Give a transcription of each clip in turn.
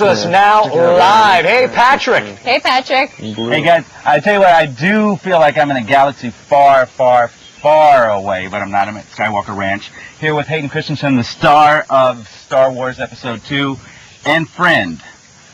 Us now live. Hey, Patrick. Hey, Patrick. Hey, guys, I tell you what, I do feel like I'm in a galaxy far, far, far away, but I'm not. I'm at Skywalker Ranch, here with Hayden Christensen, the star of Star Wars Episode 2, and friend.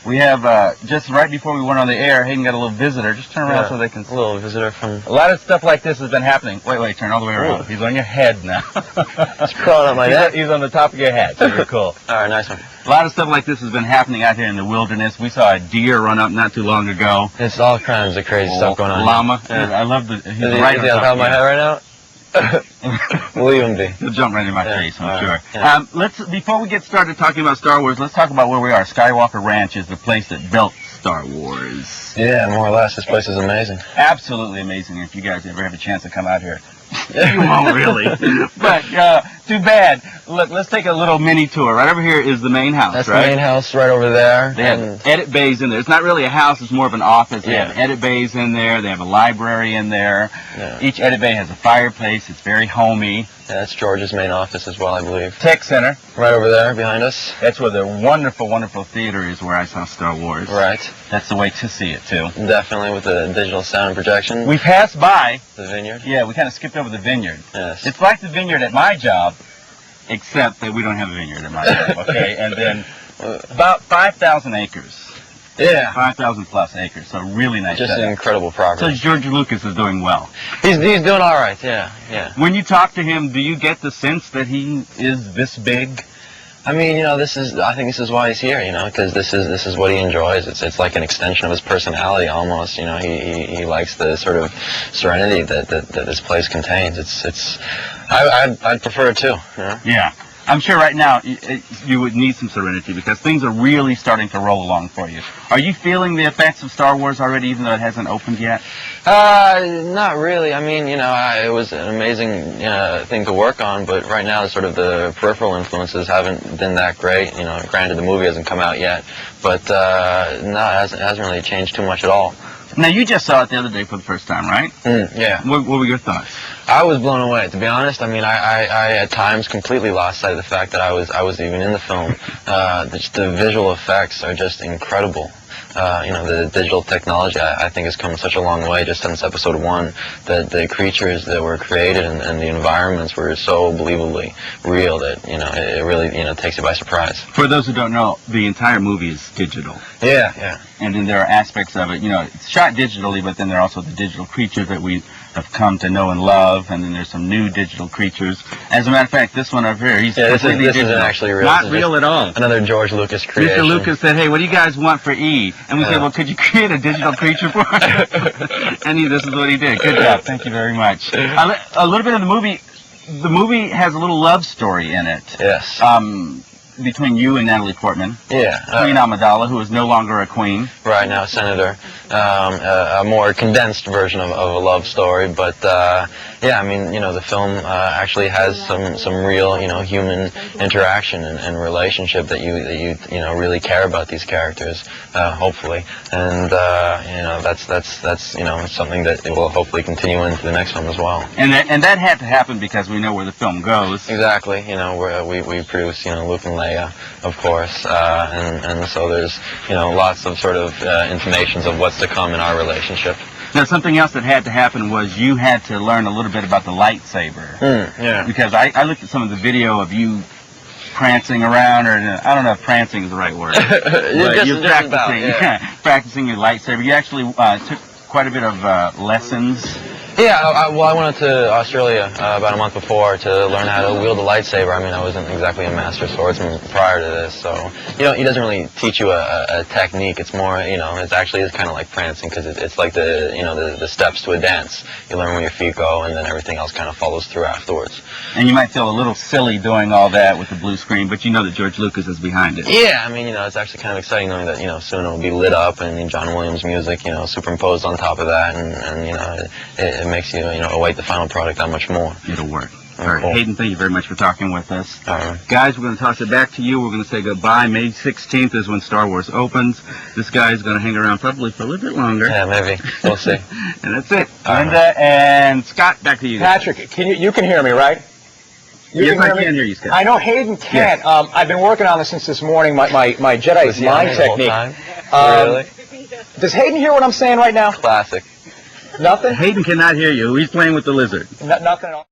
We have, just right before we went on the air, Hayden got a little visitor. Just turn around so they can see. A little visitor from... A lot of stuff like this has been happening. Wait, turn all the way around. He's on your head now. It's crawling up my neck. He's on the top of your head, so you're cool. All right, nice one. A lot of stuff like this has been happening out here in the wilderness. We saw a deer run up not too long ago. It's all kinds of crazy stuff going on. Llama. Yeah. I love the... He's Is he right on top of my head right now? Leave him be. He'll jump right in my face, I'm sure. Yeah. Before we get started talking about Star Wars, let's talk about where we are. Skywalker Ranch is the place that built Star Wars. Yeah, more or less. This place is amazing. Absolutely amazing. If you guys ever have a chance to come out here. You won't really. But too bad. Look, let's take a little mini tour. Right over here is the main house, That's right? the main house right over there. They have edit bays in there. It's not really a house. It's more of an office. They have edit bays in there. They have a library in there. Yeah. Each edit bay has a fireplace. It's very homey. Yeah, that's George's main office as well, I believe. Tech Center. Right over there behind us. That's where the wonderful, wonderful theater is where I saw Star Wars. Right. That's the way to see it, too. Definitely with the digital sound projection. We passed by. The vineyard. Yeah, we kind of skipped over the vineyard. Yes. It's like the vineyard at my job, except that we don't have a vineyard at my job, okay? And then about 5,000 acres. Yeah. 5,000 plus acres, so really nice. Just setup. an incredible So progress. George Lucas is doing well. He's doing all right, yeah. When you talk to him, do you get the sense that he is this big? I mean, I think this is why he's here, because this is what he enjoys. It's like an extension of his personality almost, he likes the sort of serenity that this place contains. I'd prefer it too, Yeah. I'm sure right now you would need some serenity because things are really starting to roll along for you. Are you feeling the effects of Star Wars already, even though it hasn't opened yet? Not really. I mean, it was an amazing thing to work on, but right now sort of the peripheral influences haven't been that great. Granted the movie hasn't come out yet, but no, it hasn't really changed too much at all. Now, you just saw it the other day for the first time, right? Yeah. What were your thoughts? I was blown away, to be honest. I mean, I at times completely lost sight of the fact that I was even in the film. The visual effects are just incredible. The digital technology, I think, has come such a long way just since Episode 1. The creatures that were created and the environments were so believably real that, it really, takes you by surprise. For those who don't know, the entire movie is digital. Yeah. And then there are aspects of it, it's shot digitally, but then there are also the digital creatures that we have come to know and love, and then there's some new digital creatures. As a matter of fact, this one over here, he's completely this digital. isn't actually real. Not real at all. Another George Lucas creation. Mr. Lucas said, hey, what do you guys want for E? And we said, well, could you create a digital creature for us? And this is what he did. Good job. Thank you very much. A little bit of the movie has a little love story in it. Yes. Between you and Natalie Portman. Yeah. Queen Amidala, who is no longer a queen. Right now, Senator. A more condensed version of a love story, but yeah, I mean, the film actually has some real, human interaction and relationship that you really care about these characters, hopefully, and that's something that it will hopefully continue into the next film as well. And that had to happen because we know where the film goes. Exactly. We produce Luke and Leia, of course, and so there's lots of sort of intimations of what's to come in our relationship. Now, something else that had to happen was you had to learn a little bit about the lightsaber. Yeah. Because I looked at some of the video of you prancing around, or I don't know if prancing is the right word. You're practicing, practicing your lightsaber. You actually took quite a bit of lessons. Yeah, I went to Australia about a month before to learn how to wield a lightsaber. I mean, I wasn't exactly a master swordsman prior to this, so he doesn't really teach you a technique. It's more, it's actually kind of like prancing because it's like the steps to a dance. You learn where your feet go, and then everything else kind of follows through afterwards. And you might feel a little silly doing all that with the blue screen, but you know that George Lucas is behind it. Yeah, I mean, it's actually kind of exciting knowing that soon it'll be lit up and John Williams music, superimposed on top of that, and it makes you, await the final product that much more. It'll work. All right, cool. Hayden, thank you very much for talking with us. All right. Guys, we're going to toss it back to you. We're going to say goodbye. May 16th is when Star Wars opens. This guy is going to hang around probably for a little bit longer. Yeah, maybe. We'll see. And that's it. Linda and Scott, back to you guys. Patrick, you can hear me, right? Yes, I can hear you, Scott. I know Hayden can't. I've been working on this since this morning, my Jedi Was he on mind the whole technique. time? Really? Does Hayden hear what I'm saying right now? Classic. Nothing? Hayden cannot hear you. He's playing with the lizard. Nothing at all.